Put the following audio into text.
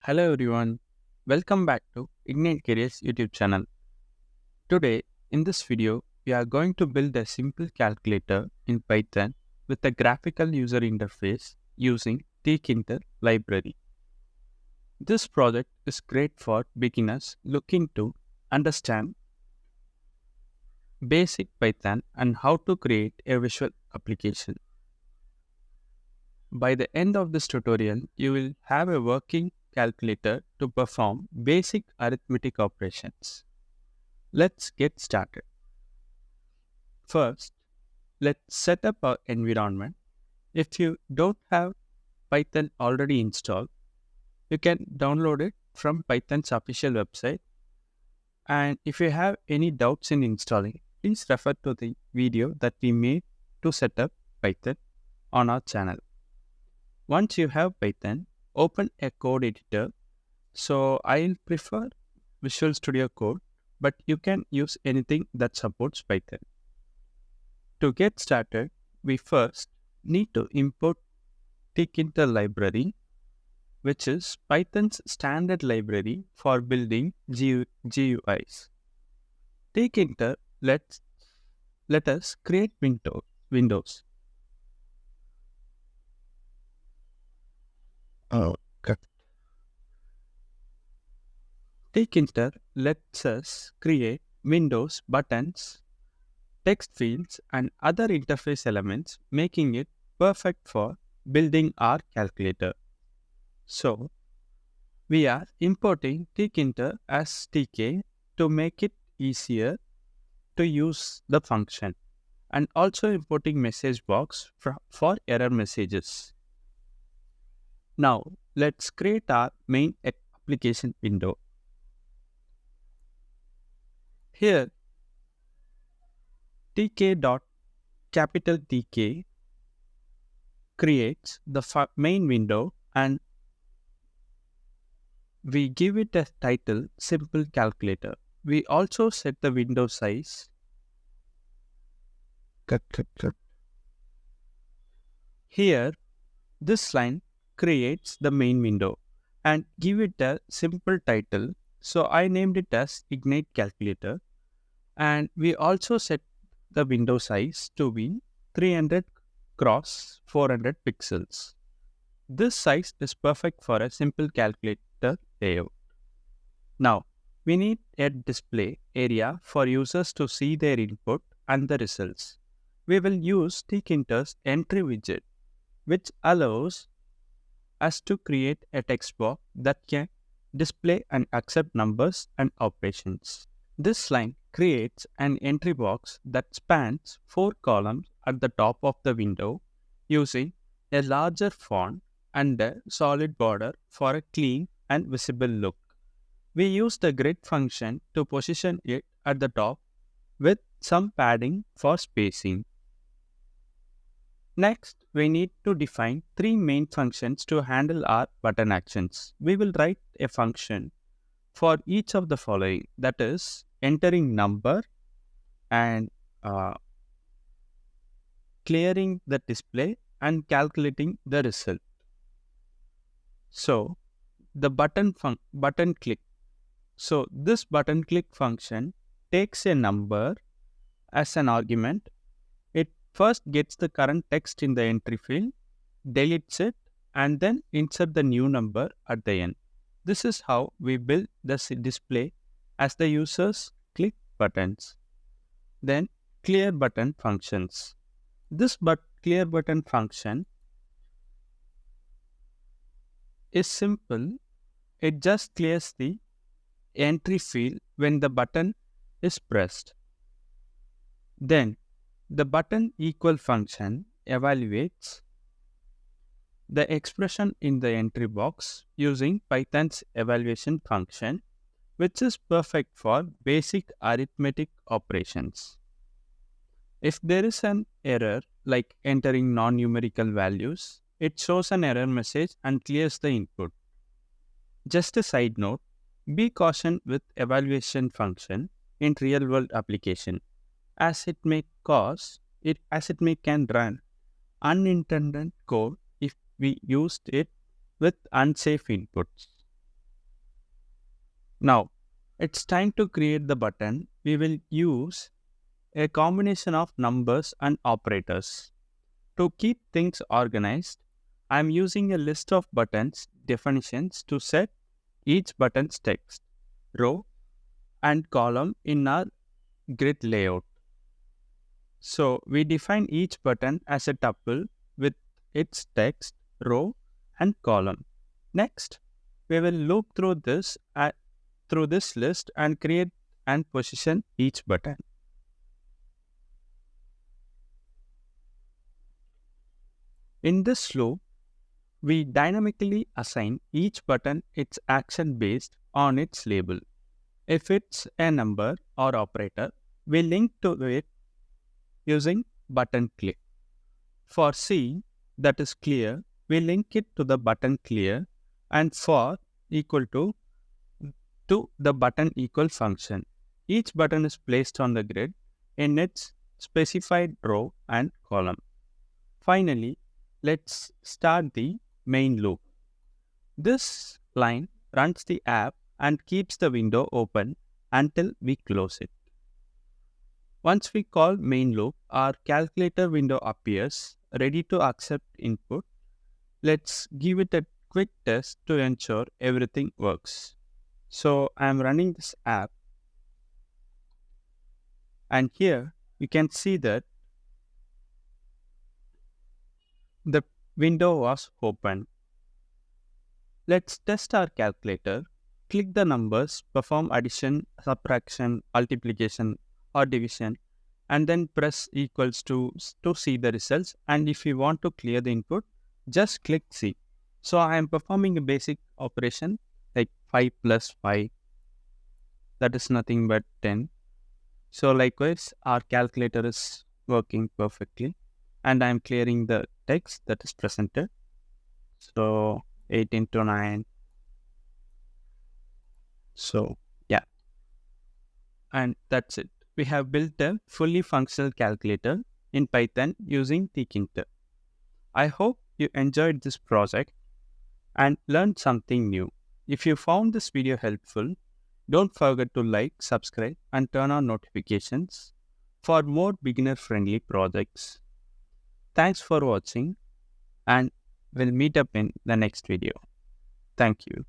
Hello everyone, welcome back to Ignite Careers YouTube channel. Today, in this video, we are going to build a simple calculator in Python with a graphical user interface using tkinter library. This project is great for beginners looking to understand basic Python and how to create a visual application. By the end of this tutorial, you will have a working calculator to perform basic arithmetic operations. Let's get started. First, let's set up our environment. If you don't have Python already installed, you can download it from Python's official website. And if you have any doubts in installing, please refer to the video that we made to set up Python on our channel. Once you have Python, open a code editor. So I'll prefer Visual Studio Code, but you can use anything that supports Python. To get started, we first need to import tkinter library, which is Python's standard library for building GUIs. Tkinter let us create windows. Okay. Tkinter lets us create windows, buttons, text fields, and other interface elements, making it perfect for building our calculator. So, we are importing tkinter as tk to make it easier to use the function, and also importing message box for error messages. Now, let's create our main application window. Here, tk creates the main window, and we give it a title Simple Calculator. We also set the window size. Here, this line creates the main window and give it a simple title. So I named it as Ignite Calculator. And we also set the window size to be 300 cross 400 pixels. This size is perfect for a simple calculator layout. Now, we need a display area for users to see their input and the results. We will use tkinter's entry widget, which allows us to create a text box that can display and accept numbers and operations. This line creates an entry box that spans 4 columns at the top of the window using a larger font and a solid border for a clean and visible look. We use the grid function to position it at the top with some padding for spacing. Next, we need to define 3 main functions to handle our button actions. We will write a function for each of the following, that is, entering number and clearing the display and calculating the result. So, the button click. So, this button click function takes a number as an argument. It first gets the current text in the entry field, deletes it, and then insert the new number at the end. This is how we build the display as the users click buttons. Then clear button functions. This clear button function is simple. It just clears the entry field when the button is pressed. Then the button equal function evaluates the expression in the entry box using Python's evaluation function, which is perfect for basic arithmetic operations. If there is an error like entering non-numerical values, it shows an error message and clears the input. Just a side note, be cautioned with evaluation function in real-world application, as it can run unintended code if we used it with unsafe inputs. Now, it's time to create the button. We will use a combination of numbers and operators. To keep things organized, I'm using a list of buttons definitions to set each button's text, row, and column in our grid layout. So we define each button as a tuple with its text, row, and column. Next, we will loop through this list and create and position each button. In this loop, we dynamically assign each button its action based on its label. If it's a number or operator, we link to it using button click. For C, that is clear, we link it to the button clear, and for equal to the button equal function. Each button is placed on the grid in its specified row and column. Finally, let's start the main loop. This line runs the app and keeps the window open until we close it. Once we call main loop, our calculator window appears ready to accept input. Let's give it a quick test to ensure everything works. So I'm running this app, and here you can see that the window was open. Let's test our calculator. Click the numbers, perform addition, subtraction, multiplication, or division, and then press equals to see the results. And if you want to clear the input, just click C. So I am performing a basic operation like 5 plus 5, that is nothing but 10. So likewise, our calculator is working perfectly, and I am clearing the text that is presented. So 8 into 9. So yeah, and that's it. We have built a fully functional calculator in Python using Tkinter. I hope you enjoyed this project and learned something new. If you found this video helpful, don't forget to like, subscribe, and turn on notifications for more beginner-friendly projects. Thanks for watching, and we'll meet up in the next video. Thank you.